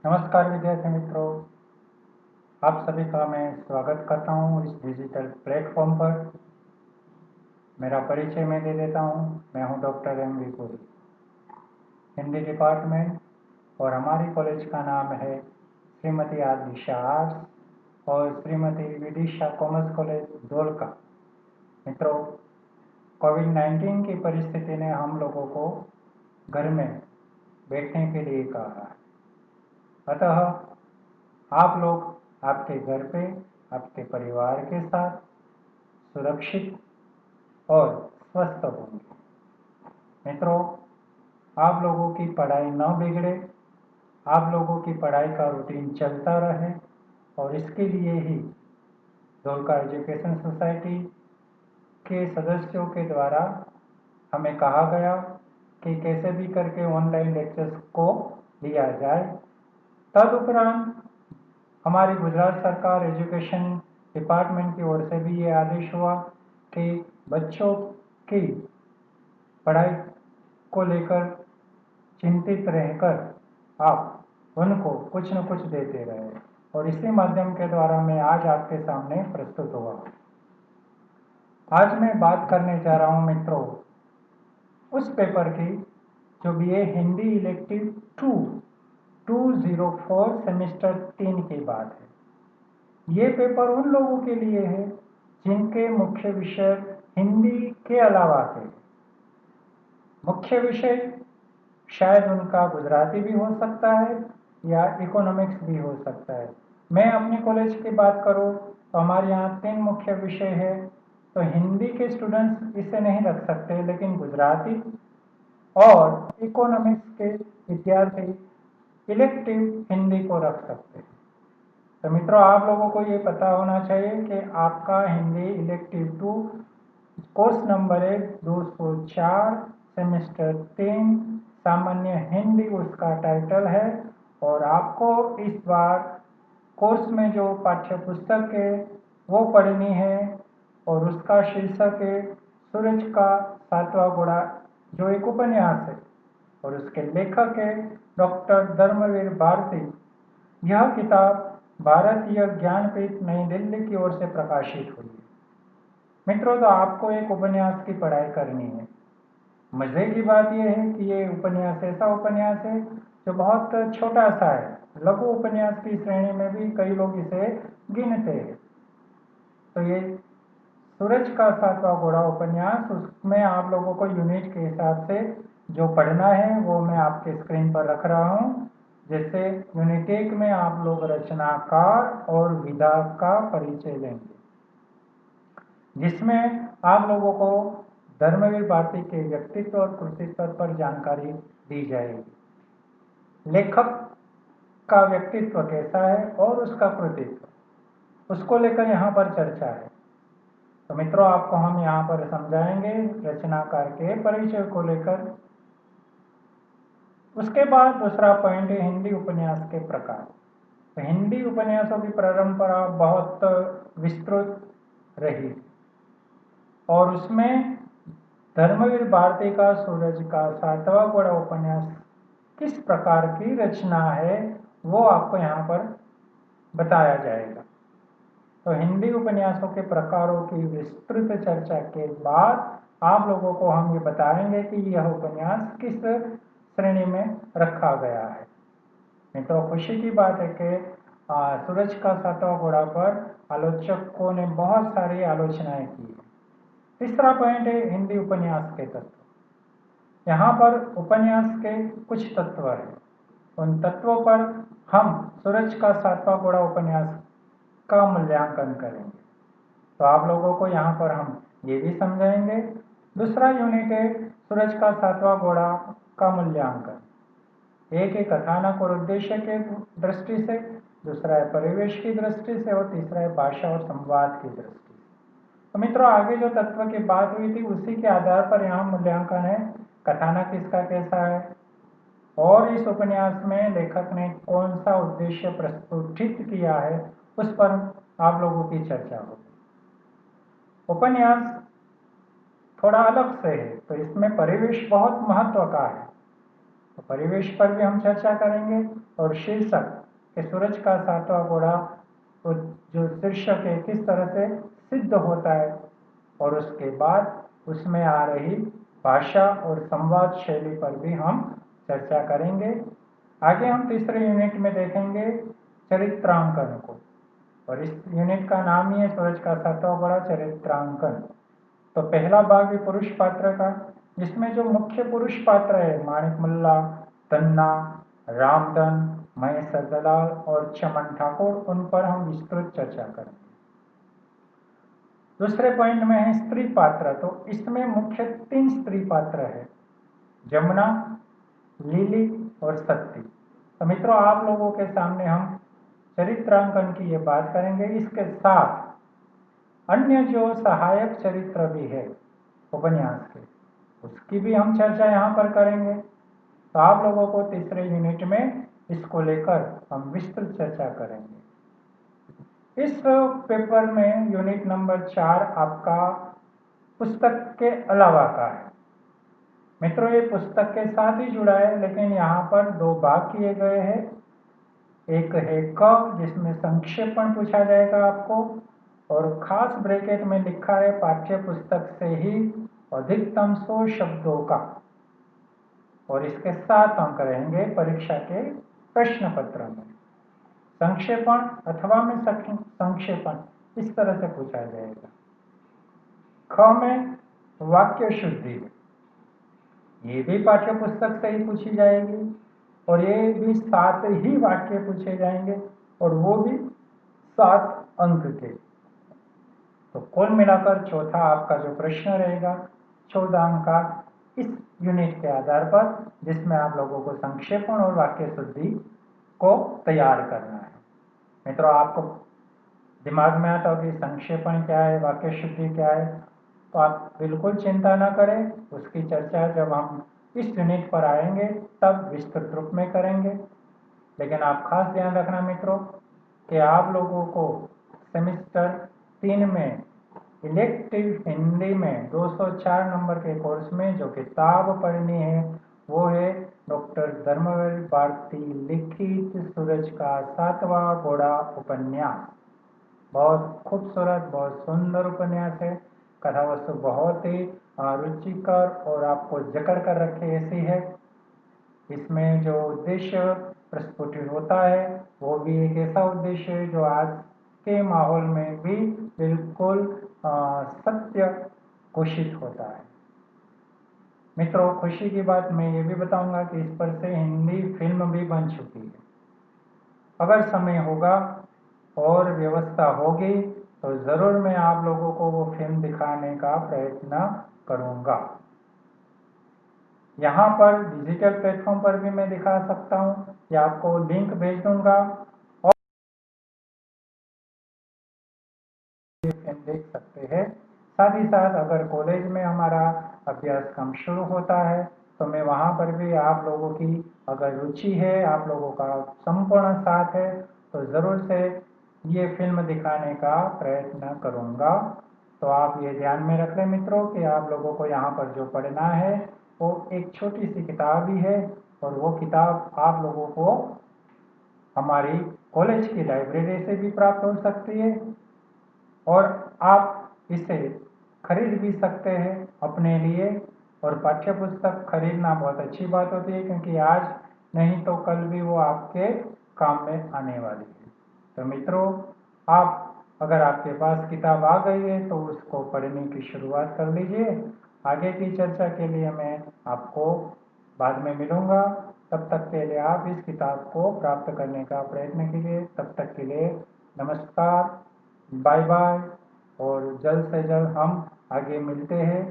नमस्कार विद्यार्थी मित्रों, आप सभी का मैं स्वागत करता हूं इस डिजिटल प्लेटफॉर्म पर। मेरा परिचय मैं दे देता हूं। मैं हूं doctor M V Puri, Hindi department, और हमारी कॉलेज का नाम है श्रीमती आर दिशा आर्ट्स और श्रीमती विदिशा कॉमर्स कॉलेज धोलका। मित्रों, कोविड-19 की परिस्थिति ने हम लोगों को घर में बैठने के लिए कहा है, अतः आप लोग आपके घर पे आपके परिवार के साथ सुरक्षित और स्वस्थ होंगे। मित्रों, आप लोगों की पढ़ाई न बिगड़े, आप लोगों की पढ़ाई का रूटीन चलता रहे, और इसके लिए ही धोलका एजुकेशन सोसाइटी के सदस्यों के द्वारा हमें कहा गया कि कैसे भी करके ऑनलाइन लेक्चर्स को लिया जाए। तदुपरांत हमारी गुजरात सरकार एजुकेशन डिपार्टमेंट की ओर से भी ये आदेश हुआ कि बच्चों की पढ़ाई को लेकर चिंतित रहकर आप उनको कुछ न कुछ देते रहे, और इसी माध्यम के द्वारा मैं आज आपके सामने प्रस्तुत हुआ। आज मैं बात करने जा रहा हूं मित्रों उस पेपर की जो बीए हिंदी इलेक्टिव 204 सेमेस्टर 3 की बात है। ये पेपर उन लोगों के लिए है जिनके मुख्य विषय हिंदी के अलावा के मुख्य विषय शायद उनका गुजराती भी हो सकता है या इकोनॉमिक्स भी हो सकता है। मैं अपने कॉलेज की बात करूं तो हमारे यहाँ 3 मुख्य विषय है, तो हिंदी के स्टूडेंट्स इसे नहीं रख सकते, लेकिन गुजराती और इकोनॉमिक्स के विद्यार्थी इलेक्टिव हिंदी को रख सकते हैं। तो मित्रों, आप लोगों को ये पता होना चाहिए कि आपका हिंदी इलेक्टिव 2 कोर्स नंबर है 204 सेमेस्टर 3 सामान्य हिंदी उसका टाइटल है, और आपको इस बार कोर्स में जो पाठ्य पुस्तक है वो पढ़नी है, और उसका शीर्षक है सूरज का सातवां घोड़ा, जो एक उपन्यास है, और उसके लेखक है डॉक्टर धर्मवीर भारती। यह किताब भारतीय ज्ञानपीठ नई दिल्ली की ओर से प्रकाशित हुई है। मित्रों, तो आपको एक उपन्यास की पढ़ाई करनी है। मजे की बात यह है कि ये उपन्यास ऐसा उपन्यास है जो बहुत छोटा सा है। लघु उपन्यास की श्रेणी में भी कई लोग इसे गिनते हैं। तो ये सूरज का सातवां घोड़ा उपन्यास, उसमें आप लोगों को यूनिट के हिसाब से जो पढ़ना है वो मैं आपके स्क्रीन पर रख रहा हूँ। जैसे यूनिट 1 में आप लोग रचनाकार और विधा का परिचय लेंगे, जिसमें आप लोगों को धर्मवीर भारती के व्यक्तित्व और कृतित्व पर जानकारी दी जाएगी। लेखक का व्यक्तित्व कैसा है और उसका कृतित्व, उसको लेकर यहाँ पर चर्चा है। तो मित्रों, आपको हम यहाँ पर समझाएंगे रचनाकार के परिचय को लेकर। उसके बाद दूसरा पॉइंट है हिंदी उपन्यास के प्रकार। तो हिंदी उपन्यासों की परंपरा बहुत विस्तृत रही, और उसमें धर्मवीर भारती का सूरज का सातवां घोड़ा उपन्यास किस प्रकार की रचना है वो आपको यहाँ पर बताया जाएगा। तो हिंदी उपन्यासों के प्रकारों की विस्तृत चर्चा के बाद आप लोगों को हम ये बताएंगे कि यह उपन्यास किस श्रेणी में रखा गया है। मित्रों, खुशी की बात है कि सूरज का सातवां घोड़ा पर आलोचकों ने बहुत सारी आलोचनाएं की है। तीसरा पॉइंट है हिंदी उपन्यास के तत्व। यहाँ पर उपन्यास के कुछ तत्व हैं, उन तत्वों पर हम सूरज का सातवां घोड़ा उपन्यास का मूल्यांकन करेंगे। तो आप लोगों को यहाँ पर हम ये भी समझाएंगे। दूसरा यूनिट है सूरज का सातवां घोड़ा का मूल्यांकन। एक है कथानक और उद्देश्य के दृष्टि से, दूसरा है परिवेश की दृष्टि से, और तीसरा है भाषा और संवाद की दृष्टि से। तो मित्रों, आगे जो तत्व की बात हुई थी उसी के आधार पर यहाँ मूल्यांकन है। कथानक इसका कैसा है, और इस उपन्यास में लेखक ने कौन सा उद्देश्य प्रस्तुत किया है, उस पर आप लोगों की चर्चा होगी। उपन्यास थोड़ा अलग से है, तो इसमें परिवेश बहुत महत्व का है, तो परिवेश पर भी हम चर्चा करेंगे। और शीर्षक कि सूरज का सातवां घोड़ा तो जो शीर्षक है किस तरह से सिद्ध होता है, और उसके बाद उसमें आ रही भाषा और संवाद शैली पर भी हम चर्चा करेंगे। आगे हम तीसरे यूनिट में देखेंगे चरित्रांकन को, और इस यूनिट का नाम ही है सूरज का सातवां घोड़ा चरित्रांकन। तो पहला भाग है पुरुष पात्र का, जिसमें जो मुख्य पुरुष पात्र है माणिक मुल्ला, तन्ना, रामधन, महेश दलाल और चमन ठाकुर, उन पर हम विस्तृत चर्चा करेंगे। दूसरे पॉइंट में है स्त्री पात्र, तो इसमें मुख्य 3 स्त्री पात्र है, जमुना, लिली और सती। तो मित्रों आप लोगों के सामने हम चरित्रांकन की ये बात करेंगे, इसके साथ अन्य जो सहायक चरित्र भी है उपन्यास के, उसकी भी हम चर्चा यहाँ पर करेंगे। तो आप लोगों को तीसरे यूनिट में इसको लेकर हम विस्तृत चर्चा करेंगे। इस पेपर में यूनिट नंबर 4 आपका पुस्तक के अलावा का है। मित्रों ये पुस्तक के साथ ही जुड़ा है, लेकिन यहाँ पर 2 भाग किए गए हैं। एक है क, जिसमें संक्षेपण पूछा जाएगा आपको, और खास ब्रैकेट में लिखा है पाठ्य पुस्तक से ही अधिकतम 100 शब्दों का, और इसके 7 अंक रहेंगे परीक्षा के प्रश्न पत्र में। संक्षेपण अथवा में संक्षेपण इस तरह से पूछा जाएगा। ख में वाक्य शुद्धि, ये भी पाठ्य पुस्तक से ही पूछी जाएगी, और ये भी 7 ही वाक्य पूछे जाएंगे, और वो भी 7 अंक के। तो कुल मिलाकर चौथा आपका जो प्रश्न रहेगा 14 अंक का इस यूनिट के आधार पर, जिसमें आप लोगों को संक्षेपण और वाक्य शुद्धि को तैयार करना है। मित्रों आपको दिमाग में आता हो कि संक्षेपण क्या है, वाक्य शुद्धि क्या है, तो आप बिल्कुल चिंता न करें, उसकी चर्चा जब हम इस यूनिट पर आएंगे तब विस्तृत रूप में करेंगे। लेकिन आप खास ध्यान रखना मित्रों कि आप लोगों को सेमेस्टर 3 में इलेक्टिव हिंदी में 204 नंबर के कोर्स में जो किताब पढ़नी है वो है डॉक्टर धर्मवीर भारती लिखित सूरज का सातवां घोड़ा उपन्यास। बहुत खूबसूरत, बहुत सुंदर उपन्यास है। कथा वस्तु बहुत ही रुचिकर और आपको जकड़ कर रखे ऐसी है। इसमें जो उद्देश्य प्रस्फुटित होता है वो भी एक ऐसा उद्देश्य है जो आज के माहौल में भी बिल्कुल सत्य घोषित होता है। मित्रों खुशी की बात मैं ये भी बताऊंगा कि इस पर से हिंदी फिल्म भी बन चुकी है। अगर समय होगा और व्यवस्था होगी तो ज़रूर मैं आप लोगों को वो फिल्म दिखाने का प्रयत्न करूंगा। यहाँ पर डिजिटल प्लेटफॉर्म पर भी मैं दिखा सकता हूँ, या आपको लिंक भेज दूंगा और ये फिल्म देख सकते हैं। साथ ही साथ अगर कॉलेज में हमारा अभ्यासक्रम शुरू होता है तो मैं वहाँ पर भी आप लोगों की अगर रुचि है, आप लोगों का संपूर्ण साथ है, तो ज़रूर से ये फिल्म दिखाने का प्रयत्न करूँगा। तो आप ये ध्यान में रख लें मित्रों कि आप लोगों को यहाँ पर जो पढ़ना है वो एक छोटी सी किताब ही है, और वो किताब आप लोगों को हमारी कॉलेज की लाइब्रेरी से भी प्राप्त हो सकती है, और आप इसे खरीद भी सकते हैं अपने लिए। और पाठ्य पुस्तक खरीदना बहुत अच्छी बात होती है, क्योंकि आज नहीं तो कल भी वो आपके काम में आने वाली है। तो मित्रों आप अगर आपके पास किताब आ गई है तो उसको पढ़ने की शुरुआत कर लीजिए। आगे की चर्चा के लिए मैं आपको बाद में मिलूंगा। तब तक के लिए आप इस किताब को प्राप्त करने का प्रयत्न कीजिए। तब तक के लिए नमस्कार, बाय बाय, और जल्द से जल्द हम आगे मिलते हैं।